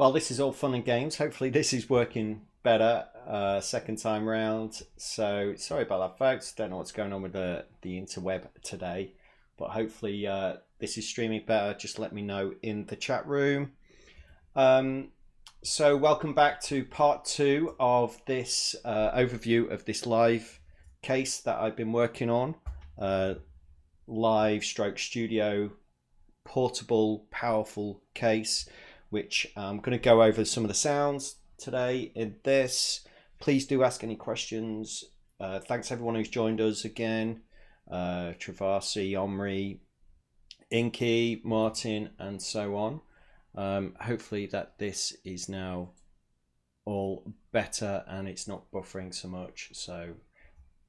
Well, this is all fun and games. Hopefully this is working better second time round. So sorry about that, folks. Don't know what's going on with the interweb today, but hopefully this is streaming better. Just let me know in the chat room. So welcome back to part 2 of this overview of this live case that I've been working on. Live stroke studio portable powerful case, which I'm going to go over some of the sounds today in this. Please do ask any questions. Thanks everyone who's joined us again. Travasi, Omri, Inky, Martin, and so on. Hopefully that this is now all better and it's not buffering so much. So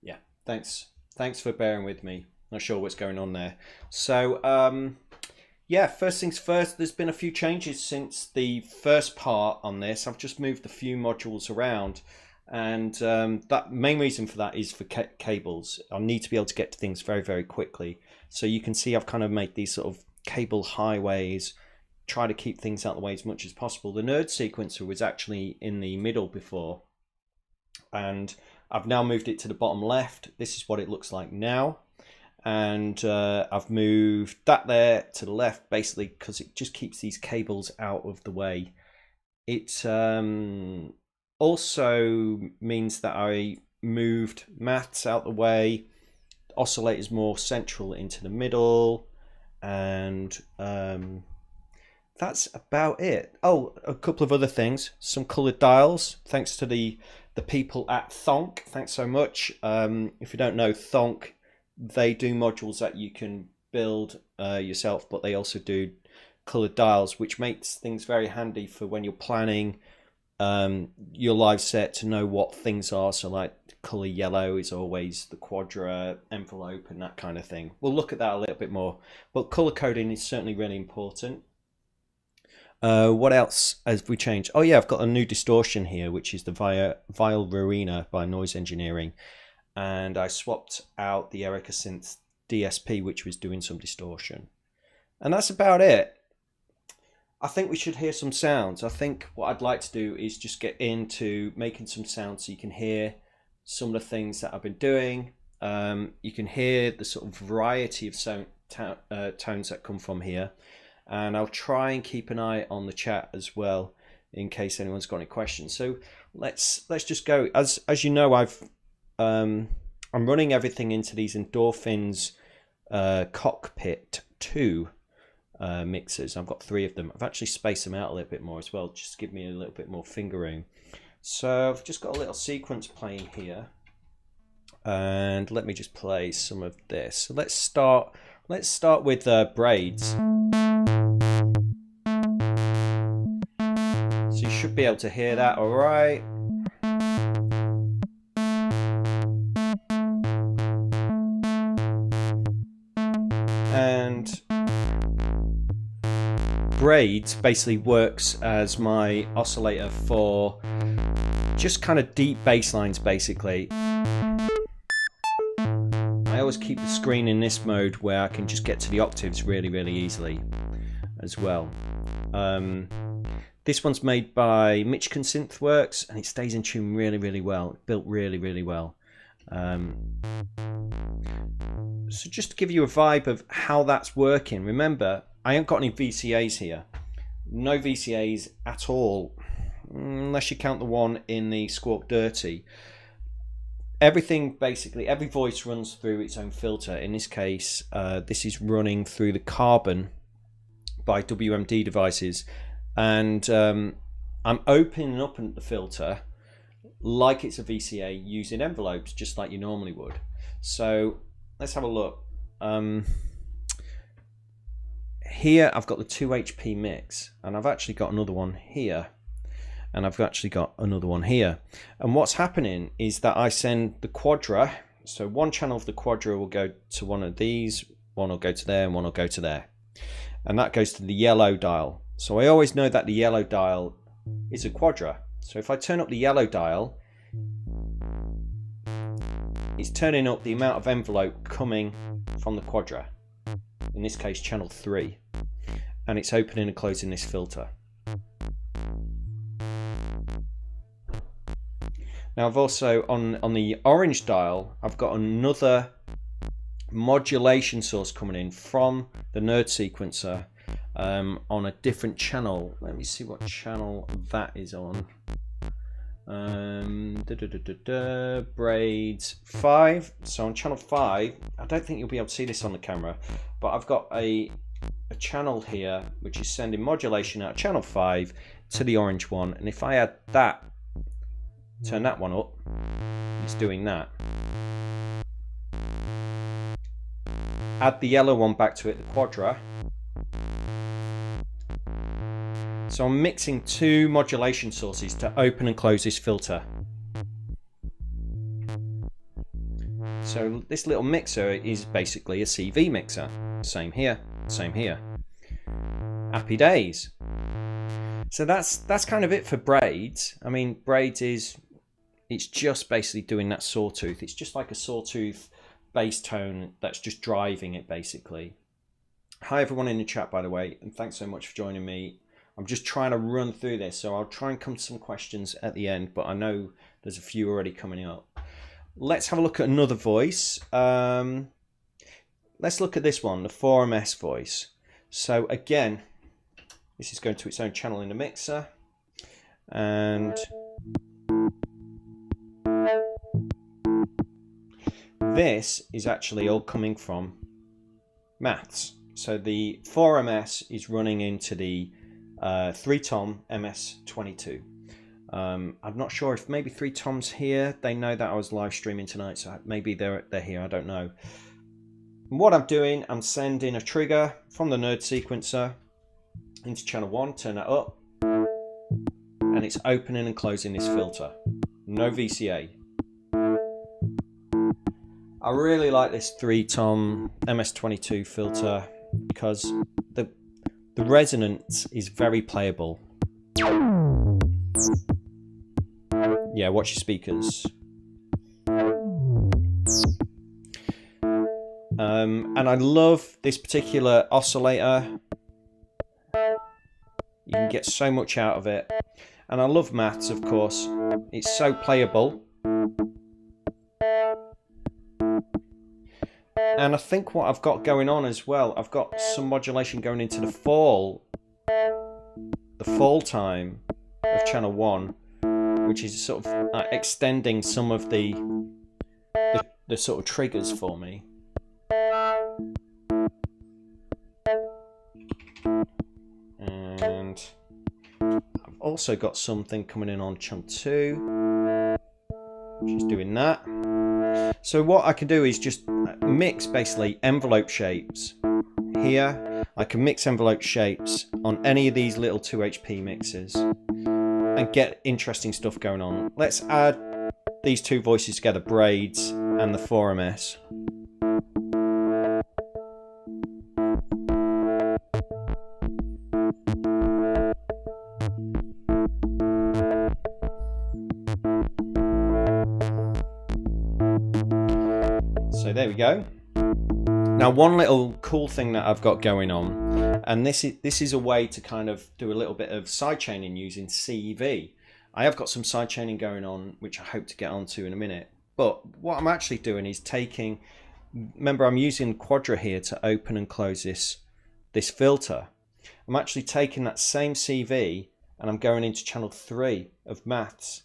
yeah, thanks for bearing with me. Not sure what's going on there. So yeah, first things first, there's been a few changes since the first part on this. I've just moved a few modules around, and that main reason for that is for cables. I need to be able to get to things very, very quickly. So you can see I've kind of made these sort of cable highways, try to keep things out of the way as much as possible. The nerd sequencer was actually in the middle before, and I've now moved it to the bottom left. This is what it looks like now. And I've moved that there to the left basically because it just keeps these cables out of the way. It also means that I moved MATTHS out the way, oscillators more central into the middle, and that's about it. Oh, a couple of other things, some colored dials, thanks to the people at Thonk. Thanks so much. If you don't know Thonk, they do modules that you can build yourself, but they also do colored dials, which makes things very handy for when you're planning your live set to know what things are. So like color yellow is always the quadra envelope and that kind of thing. We'll look at that a little bit more, but color coding is certainly really important. What else have we changed? Oh yeah, I've got a new distortion here, which is the Vile Rowena by Noise Engineering. And I swapped out the Erica Synth DSP, which was doing some distortion. And that's about it. I think we should hear some sounds. I think what I'd like to do is just get into making some sounds so you can hear some of the things that I've been doing. You can hear the sort of variety of sound tones that come from here. And I'll try and keep an eye on the chat as well in case anyone's got any questions. So let's just go. As you know, I'm running everything into these Endorphins Cockpit 2 mixers. I've got 3 of them. I've actually spaced them out a little bit more as well, just to give me a little bit more finger room. So I've just got a little sequence playing here, and let me just play some of this. So let's start with Braids. So you should be able to hear that all right. And Braids basically works as my oscillator for just kind of deep bass lines basically. I always keep the screen in this mode where I can just get to the octaves really, really easily as well. This one's made by Michigan Synthworks and it stays in tune really, really well. Built really, really well. So just to give you a vibe of how that's working, remember, I ain't got any VCAs here. No VCAs at all, unless you count the one in the Squawk Dirty. Everything, basically, every voice runs through its own filter. In this case, this is running through the Carbon by WMD devices. And I'm opening up the filter like it's a VCA using envelopes, just like you normally would. So let's have a look. Here I've got the 2 HP mix, and I've actually got another one here, and I've actually got another one here. And what's happening is that I send the quadra, so one channel of the quadra will go to one of these, one will go to there, and one will go to there. And that goes to the yellow dial. So I always know that the yellow dial is a quadra. So if I turn up the yellow dial, it's turning up the amount of envelope coming from the quadra, in this case channel 3, and it's opening and closing this filter. Now I've also, on the orange dial, I've got another modulation source coming in from the nerd sequencer on a different channel. Let me see what channel that is on. Braids 5. So on channel 5, I don't think you'll be able to see this on the camera, but I've got a channel here which is sending modulation out of channel 5 to the orange one, and if I add that, turn that one up, it's doing that. Add the yellow one back to it, the quadra. So I'm mixing two modulation sources to open and close this filter. So this little mixer is basically a CV mixer. Same here, same here. Happy days. So that's kind of it for Braids. I mean, Braids it's just basically doing that sawtooth. It's just like a sawtooth bass tone that's just driving it basically. Hi everyone in the chat, by the way, and thanks so much for joining me. I'm just trying to run through this, so I'll try and come to some questions at the end, but I know there's a few already coming up. Let's have a look at another voice. Let's look at this one, the Threetom MS voice. So again, this is going to its own channel in the mixer, and this is actually all coming from MATTHS. So the Threetom MS is running into the Threetom MS22. I'm not sure if maybe Threetom's here. They know that I was live streaming tonight, so maybe they're here. I don't know. And what I'm doing, I'm sending a trigger from the nerd sequencer into channel 1, turn that up, and it's opening and closing this filter. No VCA. I really like this Threetom MS22 filter because the resonance is very playable. Yeah, watch your speakers. And I love this particular oscillator. You can get so much out of it. And I love MATTHS, of course. It's so playable. And I think what I've got going on as well, I've got some modulation going into the fall time of channel 1, which is sort of extending some of the sort of triggers for me. And I've also got something coming in on channel 2, which is doing that. So what I can do is just mix basically envelope shapes here. I can mix envelope shapes on any of these little 2HP mixers and get interesting stuff going on. Let's add these two voices together, Braids and the Threetom MS. So there we go. Now one little cool thing that I've got going on, and this is a way to kind of do a little bit of sidechaining using CV. I have got some sidechaining going on, which I hope to get onto in a minute. But what I'm actually doing is taking, remember I'm using Quadra here to open and close this filter. I'm actually taking that same CV and I'm going into channel 3 of MATTHS.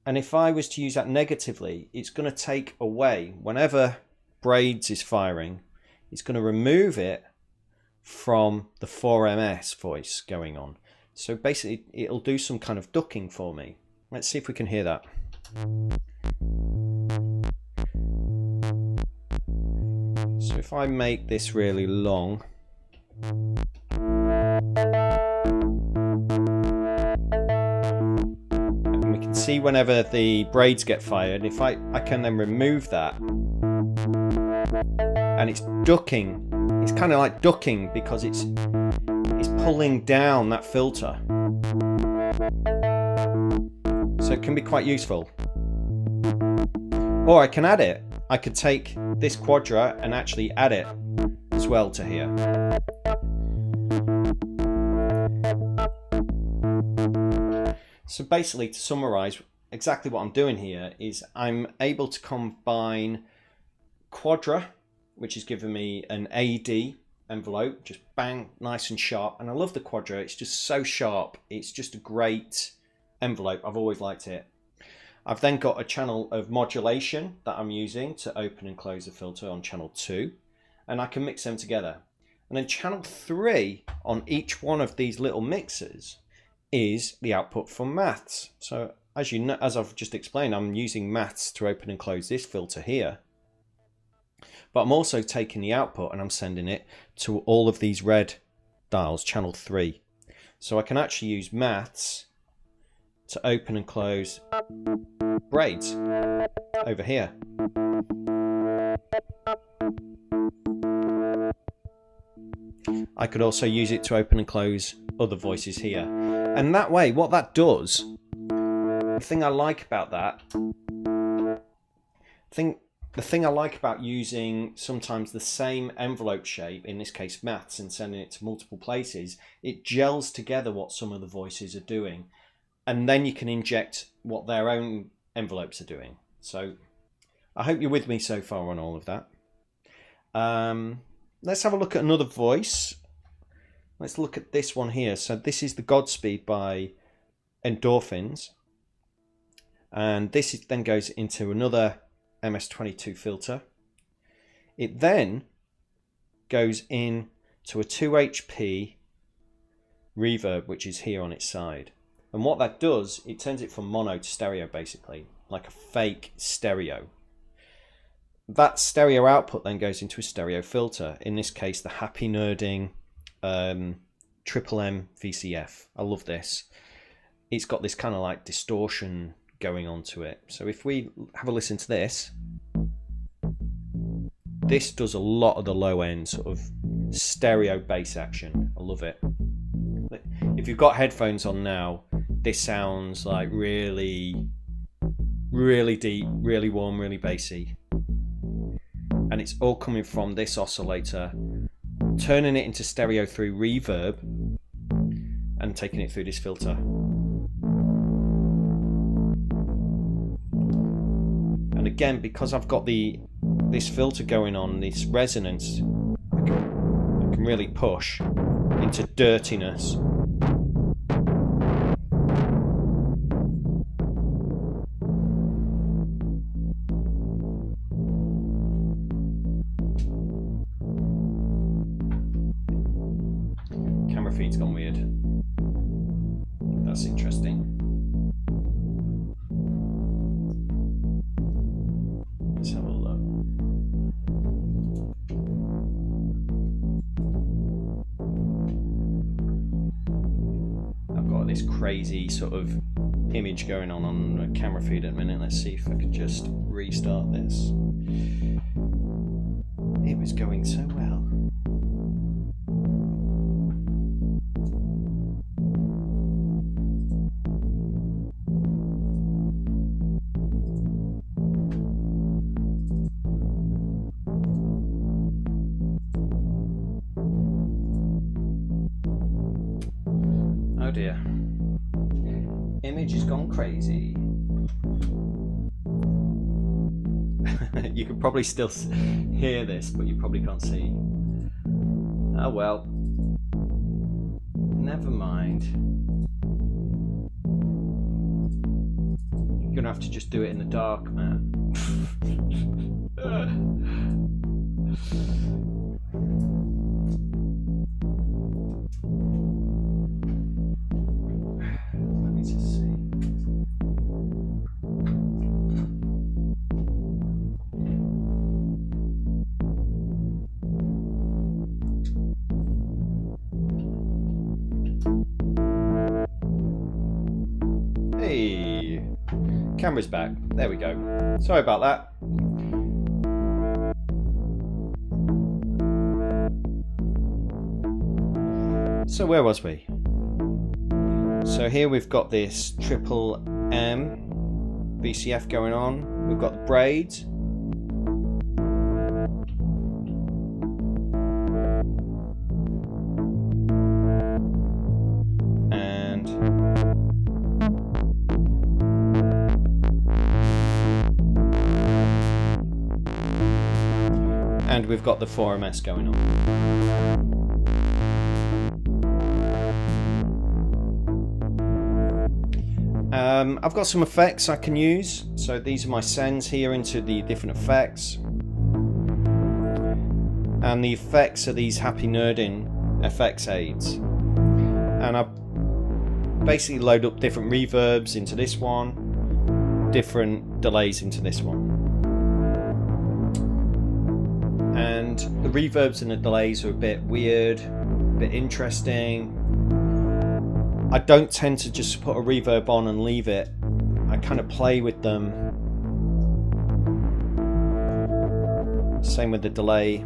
And if I was to use that negatively, it's going to take away, whenever Braids is firing, it's going to remove it from the Threetom MS voice going on. So basically it'll do some kind of ducking for me. Let's see if we can hear that. So if I make this really long, and we can see whenever the Braids get fired, if I can then remove that, and it's ducking. It's kind of like ducking because it's pulling down that filter. So it can be quite useful. Or I can add it. I could take this Quadra and actually add it as well to here. So basically, to summarize, exactly what I'm doing here is I'm able to combine Quadra, which is giving me an AD envelope, just bang, nice and sharp. And I love the Quadra, it's just so sharp. It's just a great envelope. I've always liked it. I've then got a channel of modulation that I'm using to open and close the filter on channel 2, and I can mix them together. And then channel 3 on each one of these little mixers is the output from MATTHS. So as you know, as I've just explained, I'm using MATTHS to open and close this filter here. But I'm also taking the output and I'm sending it to all of these red dials, channel 3. So I can actually use MATTHS to open and close Braids over here. I could also use it to open and close other voices here. And that way, what that does, the thing I like about that, the thing I like about using sometimes the same envelope shape, in this case MATTHS, and sending it to multiple places, it gels together what some of the voices are doing. And then you can inject what their own envelopes are doing. So I hope you're with me so far on all of that. Let's have a look at another voice. Let's look at this one here. So this is the Godspeed by Endorphins. And this then goes into another MS22 filter. It then goes in to a 2 HP reverb, which is here on its side. And what that does, it turns it from mono to stereo, basically, like a fake stereo. That stereo output then goes into a stereo filter, in this case the Happy Nerding Threetom VCF. I love this. It's got this kind of like distortion going on to it. So if we have a listen to this, this does a lot of the low end sort of stereo bass action. I love it. If you've got headphones on now, this sounds like really, really deep, really warm, really bassy. And it's all coming from this oscillator, turning it into stereo through reverb and taking it through this filter. And again, because I've got this filter going on, this resonance, I can really push into dirtiness. Camera feed's gone weird. That's interesting. Let's have a look. I've got this crazy sort of image going on a camera feed at the minute. Let's see if I can just restart this. It was going so well. Oh dear. Image has gone crazy. You can probably still hear this, but you probably can't see. Oh well. Never mind. You're gonna have to just do it in the dark, man. Let me just see. Hey, camera's back. There we go. Sorry about that. So where was we? So here we've got this Threetom VCF going on. We've got the Braids. And And we've got the 4MS going on. I've got some effects I can use. So these are my sends here into the different effects. And the effects are these Happy Nerding FX aids. And I basically load up different reverbs into this one, different delays into this one. And the reverbs and the delays are a bit weird, a bit interesting. I don't tend to just put a reverb on and leave it. I kind of play with them. Same with the delay.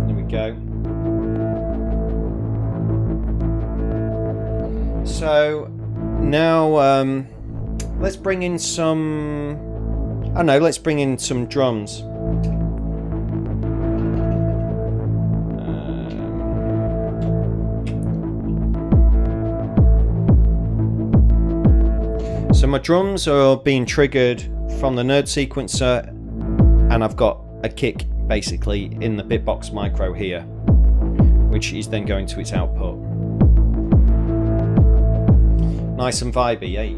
There we go. So now let's bring in some, I don't know, let's bring in some drums. So my drums are being triggered from the Nerd sequencer, and I've got a kick basically in the Bitbox micro here, which is then going to its output. Nice and vibey, eh?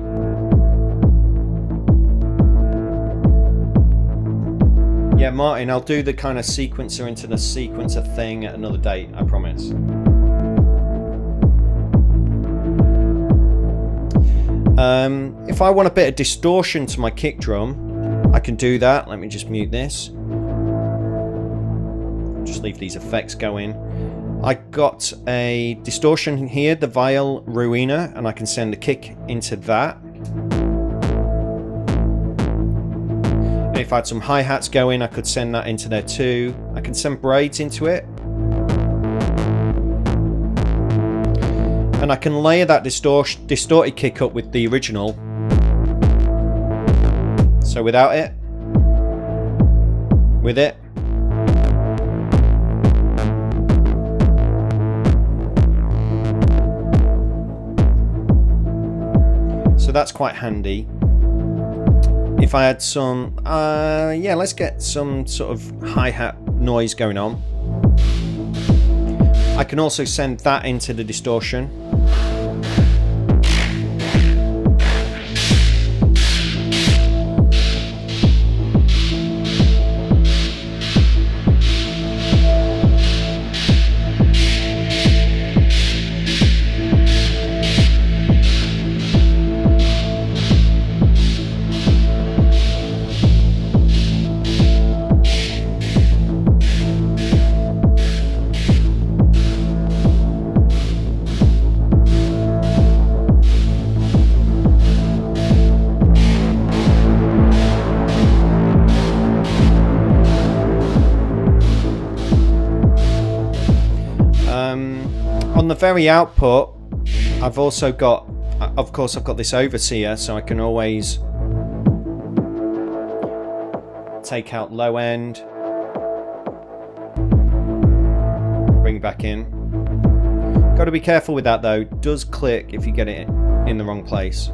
Yeah, Martin, I'll do the kind of sequencer into the sequencer thing at another date, I promise. If I want a bit of distortion to my kick drum, I can do that. Let me just mute this. Just leave these effects going. I got a distortion here, the Viol Ruina, and I can send the kick into that. If I had some hi-hats going, I could send that into there too. I can send Braids into it. And I can layer that distorted kick up with the original. So without it, with it. So that's quite handy. If I had some, yeah, let's get some sort of hi-hat noise going on. I can also send that into the distortion. On the very output, I've also got, of course, I've got this overseer, so I can always take out low end, bring it back in. Got to be careful with that though. It does click if you get it in the wrong place.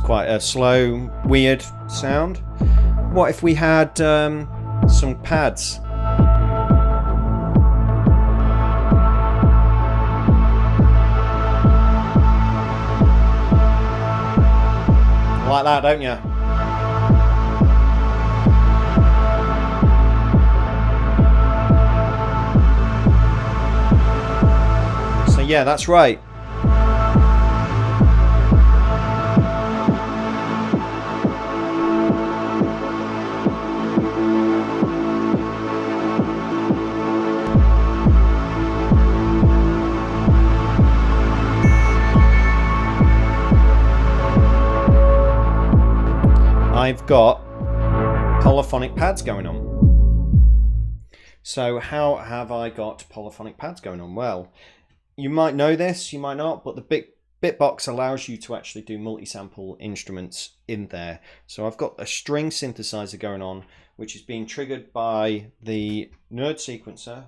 Quite a slow, weird sound. What if we had some pads? Like that, don't you? So yeah, that's right. I've got polyphonic pads going on. So how have I got polyphonic pads going on? Well, you might know this, you might not, but the Bitbox allows you to actually do multi-sample instruments in there. So I've got a string synthesizer going on, which is being triggered by the nerd sequencer,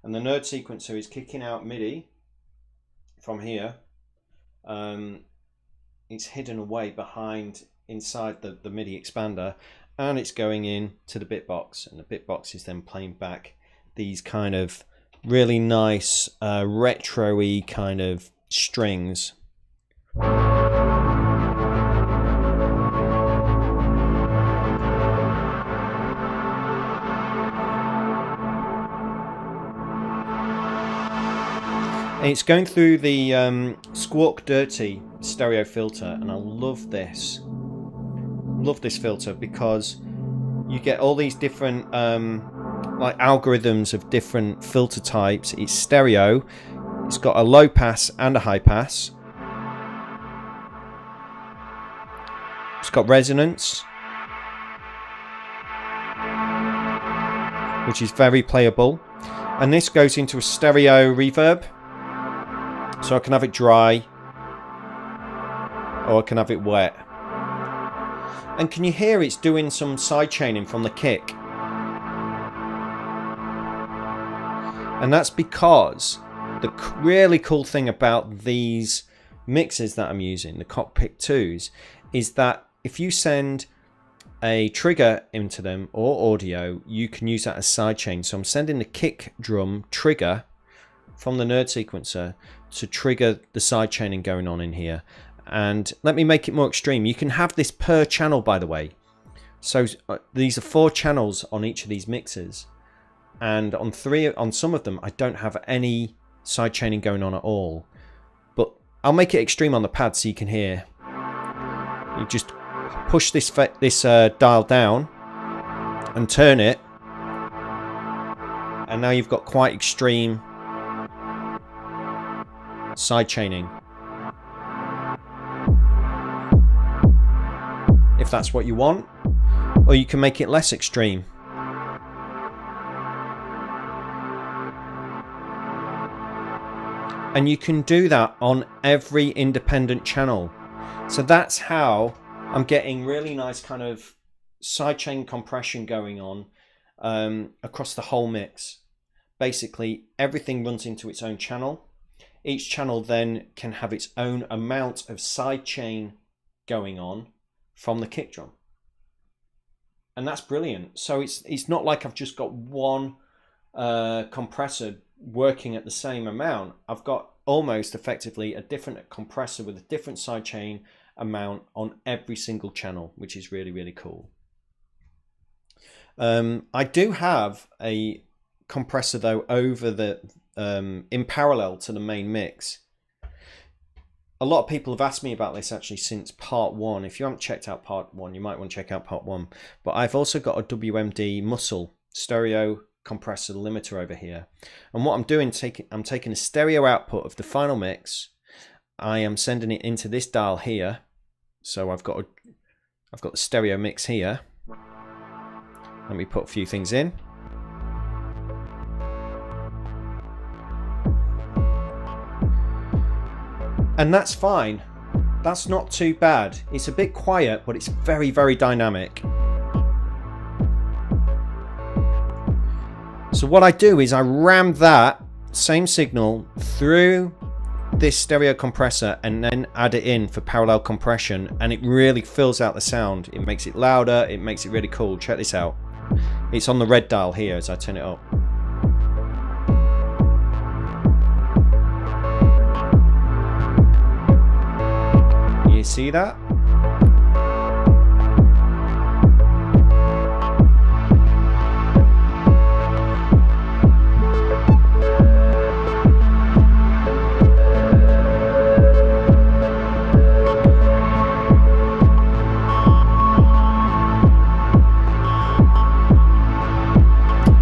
and the nerd sequencer is kicking out MIDI from here. It's hidden away behind inside the MIDI expander, and it's going in to the Bitbox, and the Bitbox is then playing back these kind of really nice retro-y kind of strings. And it's going through the Squawk Dirty stereo filter, and I love this. Love this filter because you get all these different like algorithms of different filter types. It's stereo. It's got a low pass and a high pass. It's got resonance, which is very playable. And this goes into a stereo reverb. So I can have it dry, or I can have it wet. And can you hear it's doing some sidechaining from the kick? And that's because the really cool thing about these mixes that I'm using, the Cockpit 2s, is that if you send a trigger into them or audio, you can use that as sidechain. So I'm sending the kick drum trigger from the nerd sequencer to trigger the sidechaining going on in here. And let me make it more extreme. You can have this per channel, by the way. So these are 4 channels on each of these mixes, and on some of them I don't have any sidechaining going on at all. But I'll make it extreme on the pad so you can hear. You just push this dial down and turn it, and now you've got quite extreme sidechaining, if that's what you want, or you can make it less extreme. And you can do that on every independent channel. So that's how I'm getting really nice kind of sidechain compression going on across the whole mix. Basically, everything runs into its own channel. Each channel then can have its own amount of sidechain going on from the kick drum. And that's brilliant. So it's not like I've just got one compressor working at the same amount. I've got almost effectively a different compressor with a different sidechain amount on every single channel, which is really, really cool. I do have a compressor though over the in parallel to the main mix. A lot of people have asked me about this actually since part 1. If you haven't checked out part 1, you might want to check out part 1. But I've also got a WMD Muscle stereo compressor limiter over here, and what I'm doing, I'm taking a stereo output of the final mix. I am sending it into this dial here. So I've got the stereo mix here. Let me put a few things in. And that's fine. That's not too bad. It's a bit quiet, but it's very, very dynamic. So what I do is I ram that same signal through this stereo compressor and then add it in for parallel compression, and it really fills out the sound. It makes it louder, it makes it really cool. Check this out. It's on the red dial here as I turn it up. You see that?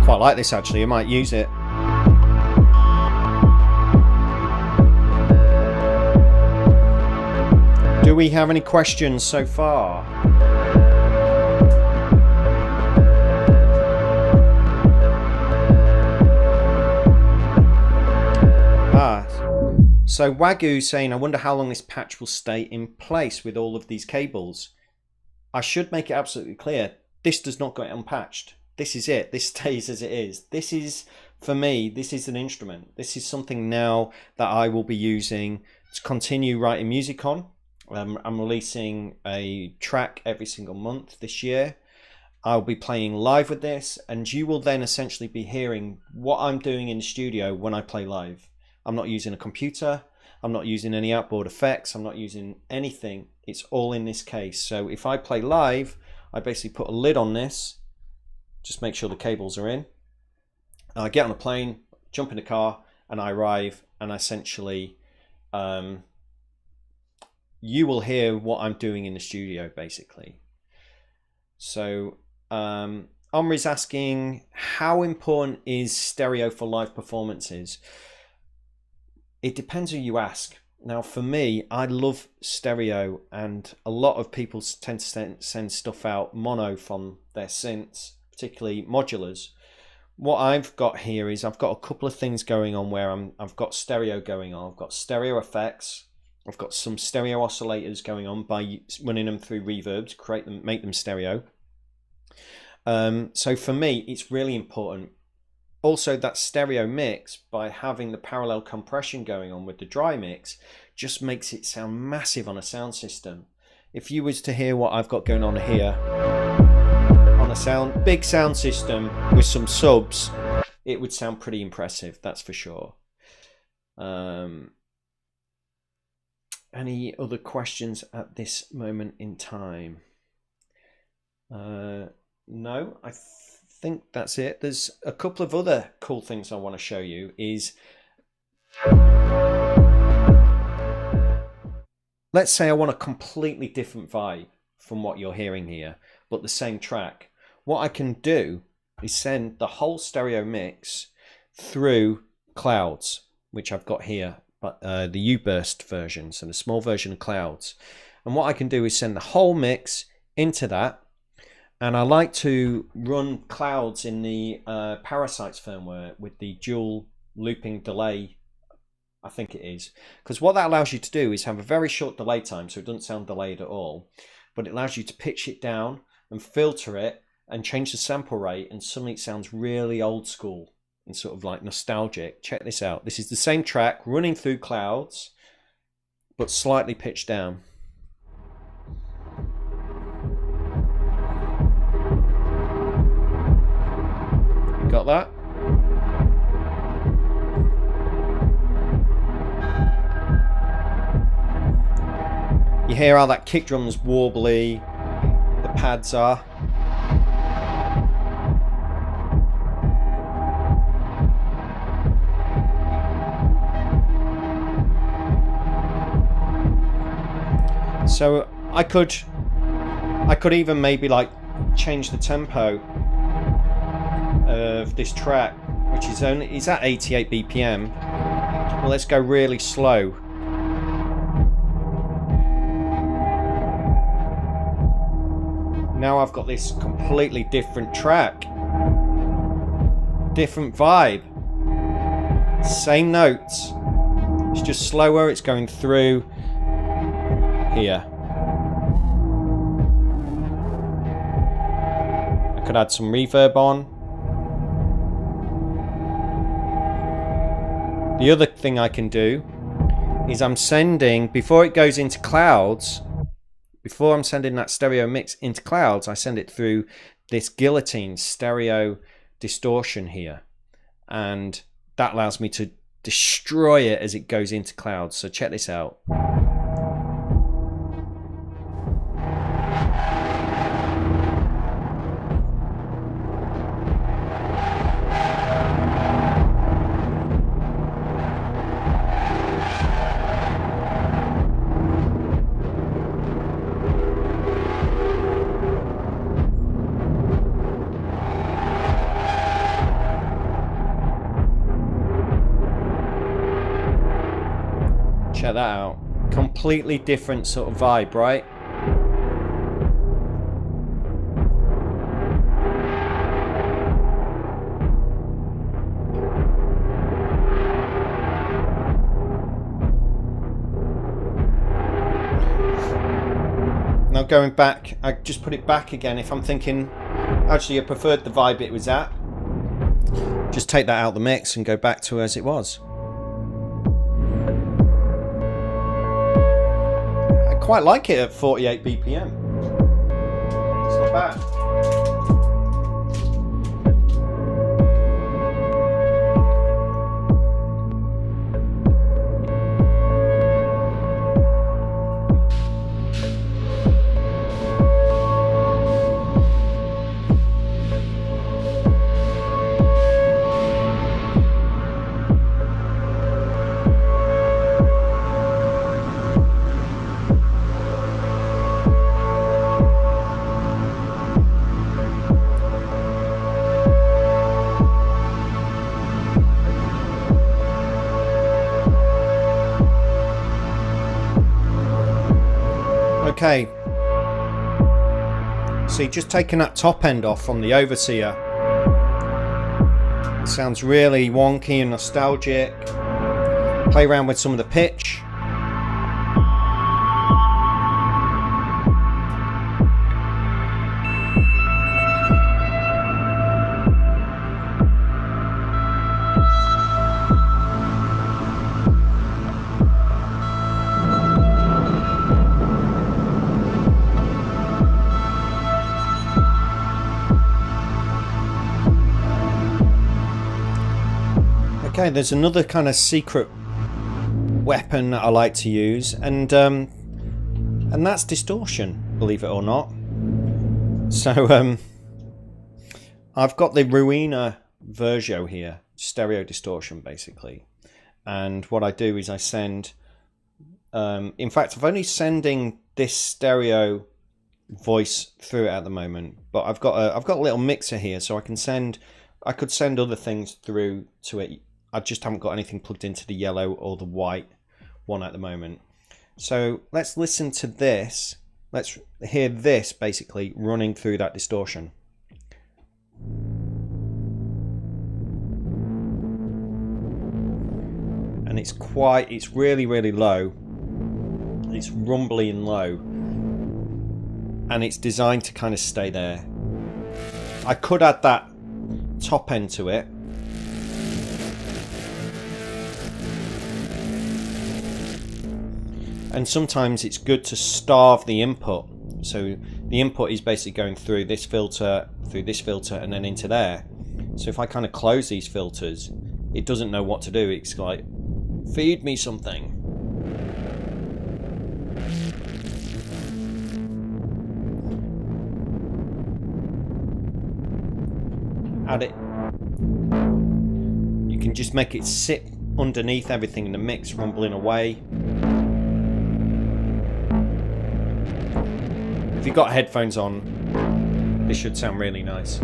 Quite like this actually, I might use it. Do we have any questions so far? So Wagyu saying, I wonder how long this patch will stay in place with all of these cables. I should make it absolutely clear, this does not get unpatched. This is it. This stays as it is. This is, for me, this is an instrument. This is something now that I will be using to continue writing music on. I'm releasing a track every single month this year. I'll be playing live with this, and you will then essentially be hearing what I'm doing in the studio when I play live. I'm not using a computer. I'm not using any outboard effects. I'm not using anything. It's all in this case. So if I play live, I basically put a lid on this, just make sure the cables are in. I get on a plane, jump in the car, and I arrive, and essentially you will hear what I'm doing in the studio, basically. So Omri's asking, how important is stereo for live performances? It depends who you ask. Now, for me, I love stereo, and a lot of people tend to send stuff out mono from their synths, particularly modulars. What I've got here is I've got a couple of things going on where I've got stereo going on. I've got stereo effects. I've got some stereo oscillators going on by running them through reverb to create them, make them stereo. So for me, it's really important. Also, that stereo mix, by having the parallel compression going on with the dry mix, just makes it sound massive on a sound system. If you was to hear what I've got going on here on a big sound system with some subs, it would sound pretty impressive, that's for sure. Any other questions at this moment in time? No, I think that's it. There's a couple of other cool things I want to show you. Let's say I want a completely different vibe from what you're hearing here, but the same track. What I can do is send the whole stereo mix through Clouds, which I've got here, but the U-Burst version, so the small version of Clouds. And what I can do is send the whole mix into that. And I like to run Clouds in the Parasites firmware with the dual looping delay, I think it is. Because what that allows you to do is have a very short delay time, so it doesn't sound delayed at all. But it allows you to pitch it down and filter it and change the sample rate, and suddenly it sounds really old school and sort of like nostalgic. Check this out. This is the same track running through Clouds, but slightly pitched down. Got that? You hear how that kick drum's warbly, the pads are. So I could even maybe like change the tempo of this track, which is at 88 BPM. Well, let's go really slow. Now I've got this completely different track, different vibe, same notes, it's just slower, it's going through here. I could add some reverb on. The other thing I can do is I'm sending, before it goes into Clouds, before I'm sending that stereo mix into Clouds, I send it through this Guillotine stereo distortion here. And that allows me to destroy it as it goes into Clouds. So check this out. Check that out. Completely different sort of vibe, right? going back, I just put it back again. If I'm thinking, actually I preferred the vibe it was at, just take that out of the mix and go back to as it was. I quite like it at 48 BPM. It's not bad. Okay, see, just taking that top end off from the Overseer. It sounds really wonky and nostalgic. Play around with some of the pitch. Okay, there's another kind of secret weapon that I like to use, and that's distortion, believe it or not. So I've got the Ruina Virgio here, stereo distortion basically, and what I do is I send, in fact I'm only sending this stereo voice through it at the moment, but I've got a little mixer here, so I could send other things through to it. I just haven't got anything plugged into the yellow or the white one at the moment. So let's listen to this. Let's hear this basically running through that distortion. And it's really, really low. It's rumbly and low. And it's designed to kind of stay there. I could add that top end to it. And sometimes it's good to starve the input. So the input is basically going through this filter, and then into there. So if I kind of close these filters, it doesn't know what to do. It's like, feed me something. Add it. You can just make it sit underneath everything in the mix, rumbling away. If you've got headphones on, this should sound really nice.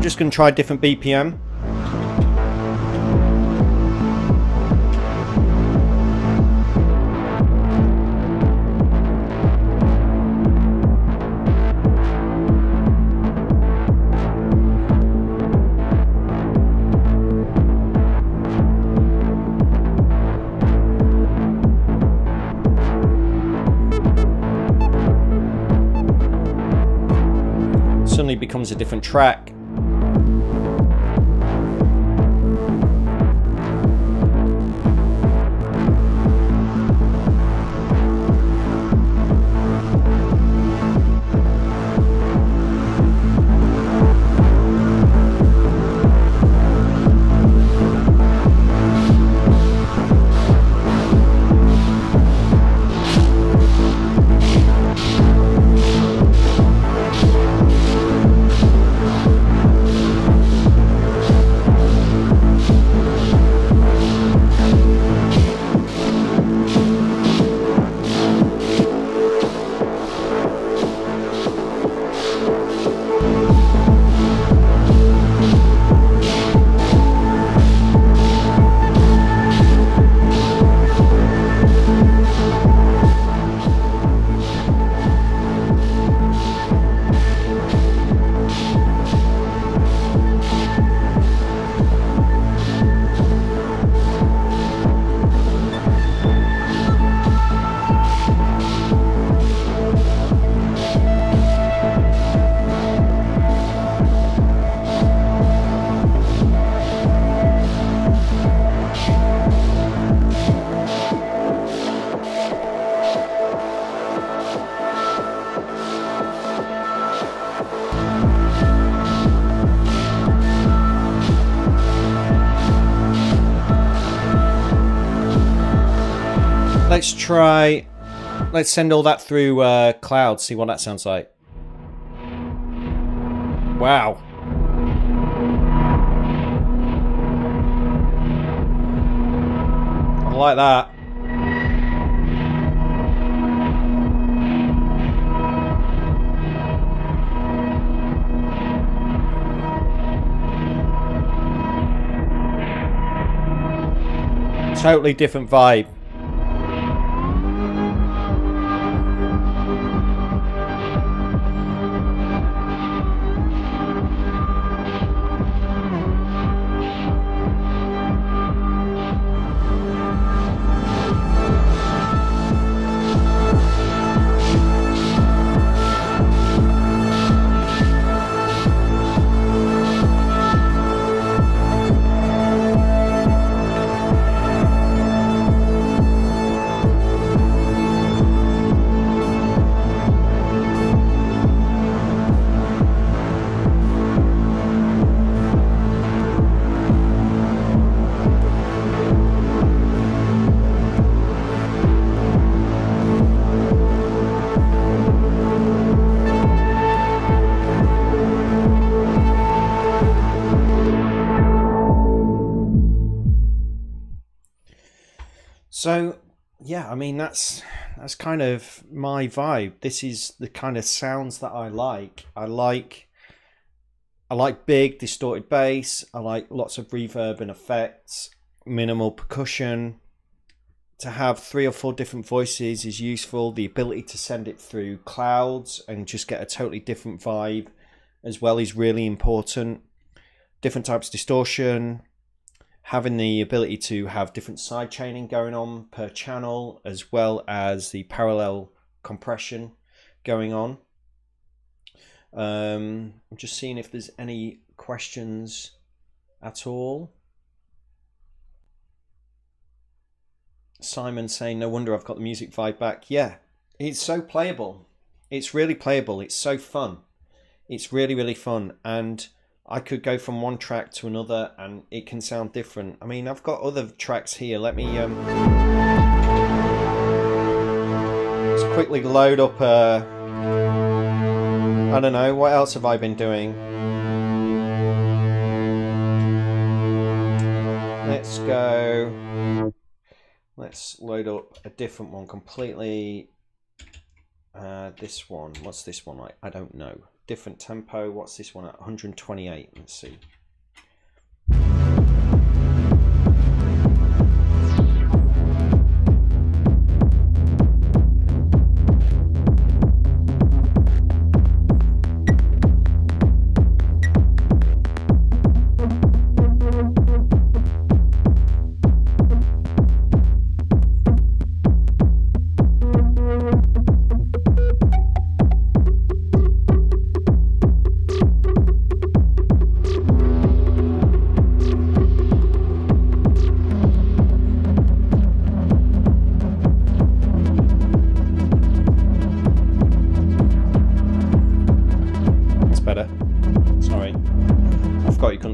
Just going to try different BPM. Suddenly becomes a different track. Let's send all that through cloud, see what that sounds like. Wow. I like that. Totally different vibe. So yeah, I mean that's kind of my vibe. This is the kind of sounds that I like. I like big distorted bass. I like lots of reverb and effects, minimal percussion. To have 3 or 4 different voices is useful. The ability to send it through clouds and just get a totally different vibe as well is really important. Different types of distortion. Having the ability to have different sidechaining going on per channel, as well as the parallel compression going on. I'm just seeing if there's any questions at all. Simon saying, no wonder I've got the music vibe back. Yeah, it's so playable. It's really playable. It's so fun. It's really, really fun. And I could go from one track to another and it can sound different. I mean, I've got other tracks here. Let me just quickly load up I don't know, what else have I been doing? Let's load up a different one completely. This one, what's this one like? I don't know. Different tempo. What's this one at? 128. Let's see.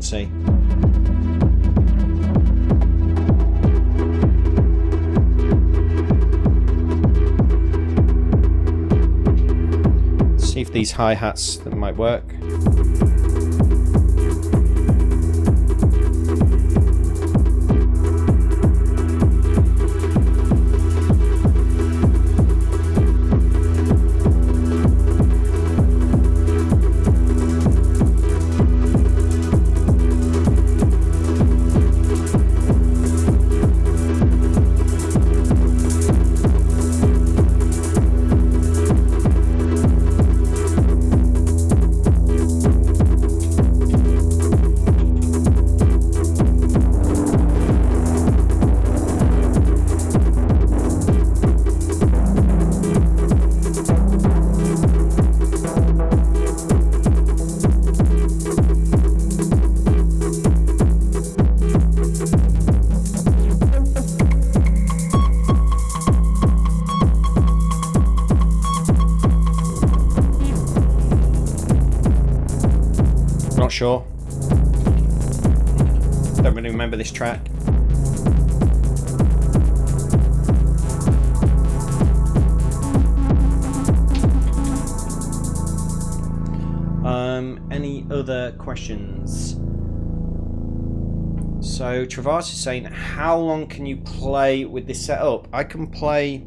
See. See if these hi-hats that might work. Sure. Don't really remember this track. Any other questions? So Travas is saying, how long can you play with this setup? I could play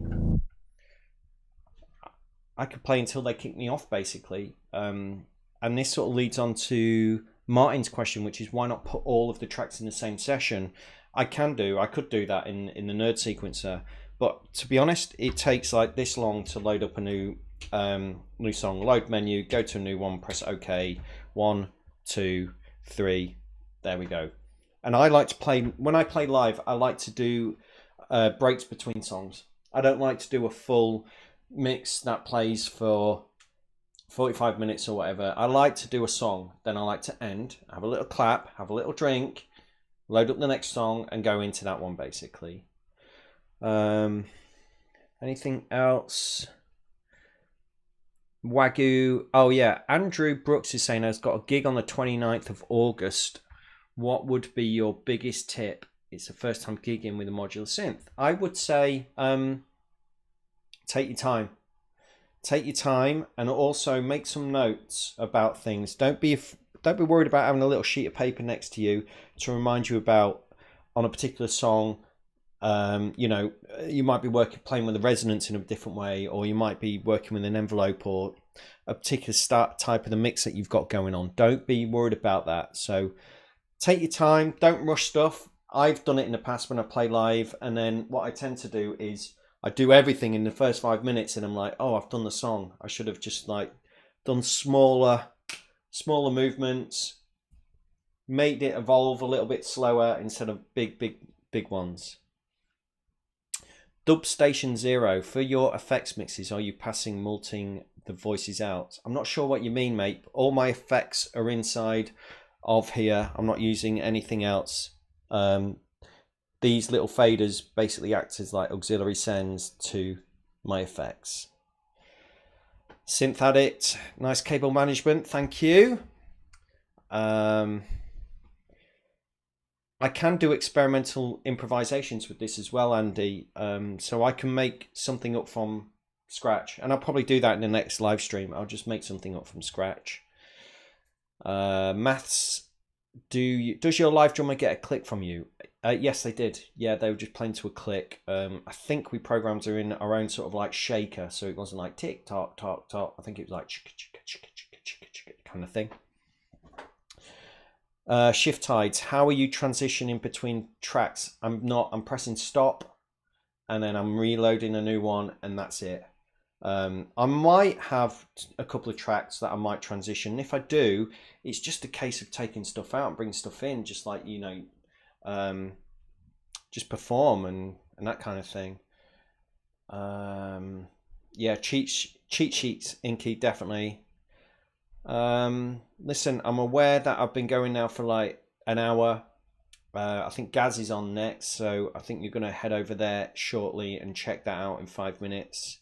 until they kick me off, basically. And this sort of leads on to Martin's question, which is why not put all of the tracks in the same session? I could do that in the nerd sequencer, but to be honest, it takes like this long to load up a new song. Load menu, go to a new one, press OK. 1, 2, 3, there we go. And I like to play, when I play live, I like to do breaks between songs. I don't like to do a full mix that plays for 45 minutes or whatever. I like to do a song, then I like to end, have a little clap, have a little drink, load up the next song and go into that one, basically. Anything else? Wagyu. Oh yeah, Andrew Brooks is saying, I've got a gig on the 29th of August. What would be your biggest tip? It's the first time gigging with a modular synth. I would say take your time. Take your time, and also make some notes about things. Don't be worried about having a little sheet of paper next to you to remind you about on a particular song. You know, you might be playing with the resonance in a different way, or you might be working with an envelope or a particular type of the mix that you've got going on. Don't be worried about that. So take your time. Don't rush stuff. I've done it in the past when I play live, and then what I tend to do is I do everything in the first 5 minutes, and I'm like, oh, I've done the song. I should have just like done smaller movements, made it evolve a little bit slower instead of big ones. Dub Station Zero, for your effects mixes, are you multing the voices out? I'm not sure what you mean, mate. All my effects are inside of here. I'm not using anything else. These little faders basically act as like auxiliary sends to my effects. Synth Addict, nice cable management, thank you. I can do experimental improvisations with this as well, Andy. So I can make something up from scratch, and I'll probably do that in the next live stream. I'll just make something up from scratch. Maths, does your live drummer get a click from you? Yes, they did. Yeah, they were just playing to a click. I think we programmed her in our own sort of like shaker, so it wasn't like tick tock tock tock. I think it was like kind of thing. Shift tides. How are you transitioning between tracks? I'm pressing stop, and then I'm reloading a new one, and that's it. I might have a couple of tracks that I might transition. If I do, it's just a case of taking stuff out and bringing stuff in, just like, you know, just perform and that kind of thing. Yeah, cheat sheets, Inky, definitely. Listen, I'm aware that I've been going now for like an hour. I think Gaz is on next, so I think you're going to head over there shortly and check that out in 5 minutes.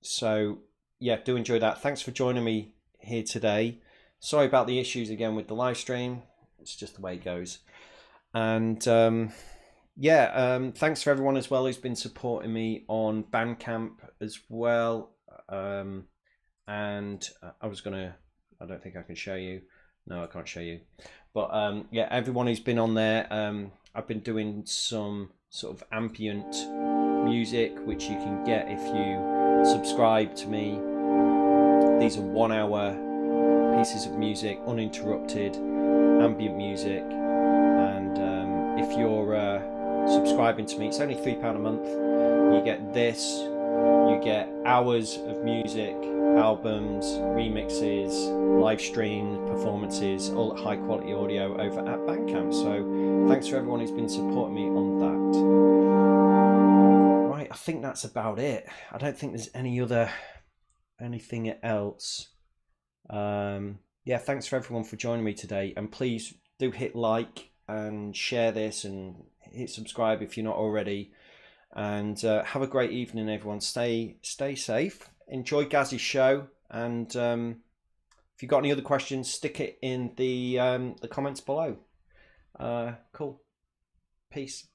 So yeah, do enjoy that. Thanks for joining me here today. Sorry about the issues again with the live stream. It's just the way it goes. And yeah, thanks for everyone as well who's been supporting me on Bandcamp as well. And I don't think I can show you. No, I can't show you. But yeah, everyone who's been on there, I've been doing some sort of ambient music, which you can get if you subscribe to me. These are 1 hour pieces of music, uninterrupted ambient music. And if you're subscribing to me, it's only £3 a month. You get this, you get hours of music, albums, remixes, live stream performances, all high quality audio over at Bandcamp. So thanks for everyone who's been supporting me on that. Right, I think that's about it. I don't think there's anything else. Yeah, thanks for everyone for joining me today, and please do hit like and share this and hit subscribe if you're not already. And have a great evening, everyone. Stay safe. Enjoy Gaz's show, and if you've got any other questions, stick it in the comments below. Cool. Peace.